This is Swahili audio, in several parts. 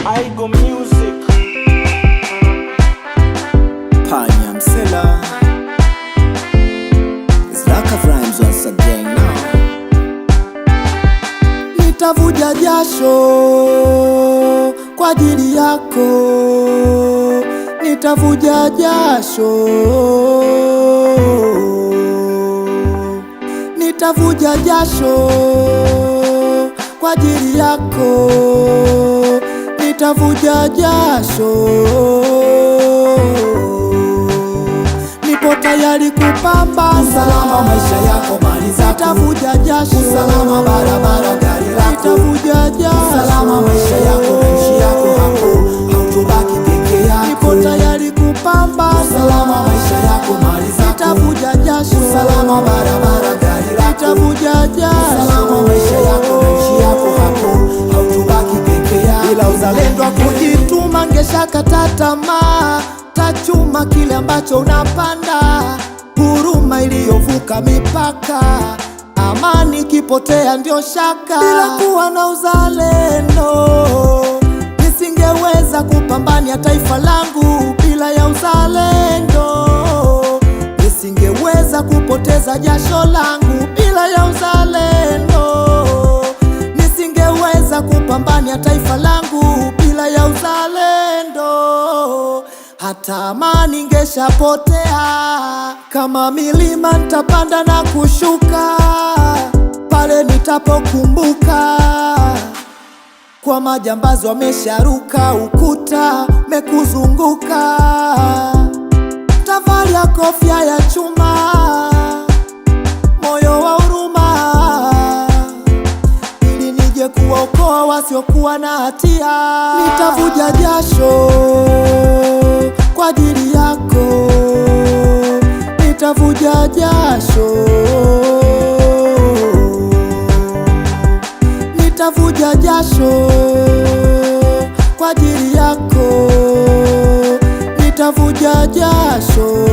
Aigo Music. Panya Msela. It's like a rhymes once again now. Nitavuja jasho kwa ajili yako, nitavuja jasho, nitavuja jasho kwa ajili yako, nitavuja jasho. Nipo tayari kupambana, usalama maisha yako, mali zako, nitavuja jasho, usalama barabara, gari lako, nitavuja jasho, usalama maisha yako, nchi yako, hapo hautobaki peke yako. nipo tayari kupambana, usalama maisha yako, mali zako, nitavuja jasho, usalama barabara, gari lako, nitavuja jasho, usalama maisha yako, nchi yako, hapo hautobaki peke yako. ila uzalendo wa kujituma, ngeshakata tamaa, tachuma kile ambacho unapanda, huruma iliyovuka mipaka, amani kipotea ndio shaka. Bila kuwa na uzalendo nisingeweza kupambania taifa langu, bila ya uzalendo nisingeweza kupoteza jasho langu, bila ya uzalendo nisingeweza kupambania taifa langu, bila ya uzalendo hata amani ingeshapotea. Kama milima nitapanda na kushuka, pale nitapokumbuka kwa majambazi wamesharuka, ukuta mekuzunguka, tavalia kofia ya chuma, moyo wa huruma, ili nije kuwaokoa wasiokuwa na hatia. Nitavuja jasho kwa ajili yako, nitavuja jasho, nitavuja jasho kwa ajili yako, nitavuja jasho.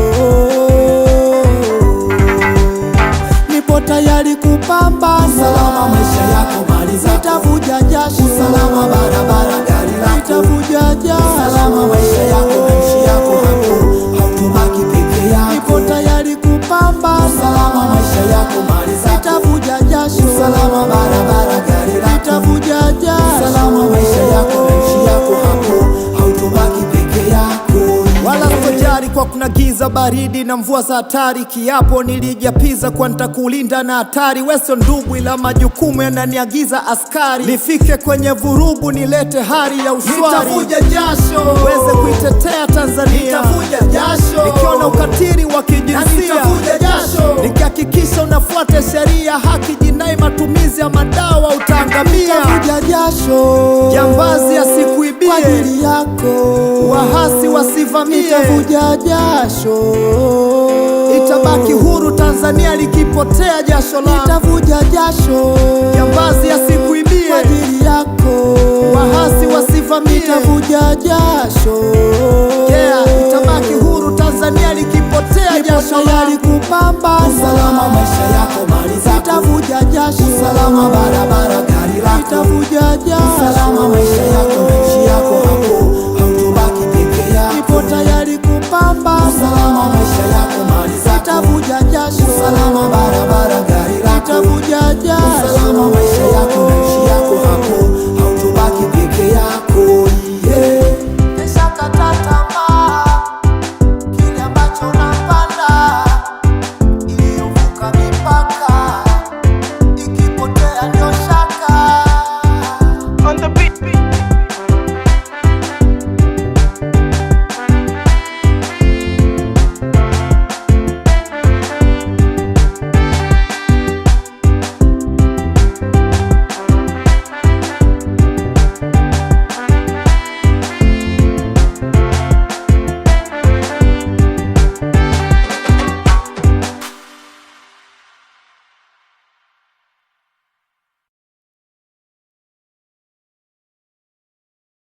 Nipo tayari kupambana, usalama maisha yako, mali zako, nitavuja jasho, usalama barabara, gari lako, nitavuja jasho, usalama maisha yako, nchi yako, hapo hautobaki peke yako. nipo tayari kupambana, usalama maisha yako, mali zako, nitavuja jasho, usalama barabara, gari lako, nitavuja jasho, usalama maisha yako, nchi yako, hapo hautobaki peke yako. wala stojari kwa kuna giza baridi na mvua za hatari. Kiapo nilijapiza kwa nitakulinda na hatari. Weso ndugu ila majukumu yananiagiza askari, nifike kwenye vurugu nilete hari ya uswari. Nitavuja jasho weze kuitetea Tanzania, nitavuja jasho nikiona ukatili wa kijinsia, nitavuja jasho nikihakikisha unafuata sheria, haki jinai, matumizi ya madawa utaangamia. Nitavuja jasho, jambazi asikuibie kwa ajili yako, wahasi wasivamie. Nitavuja jasho, itabaki huru Tanzania likipotea jasho la. Nitavuja jasho, jambazi asikuibie kwa ajili yako, wahasi wasivamie. Nitavuja jasho, itabaki huru Tanzania likipotea jasho la. Tayari kupambana, usalama maisha yako, mali zako, nitavuja jasho, usalama barabara, gari lako, nitavuja jasho, usalama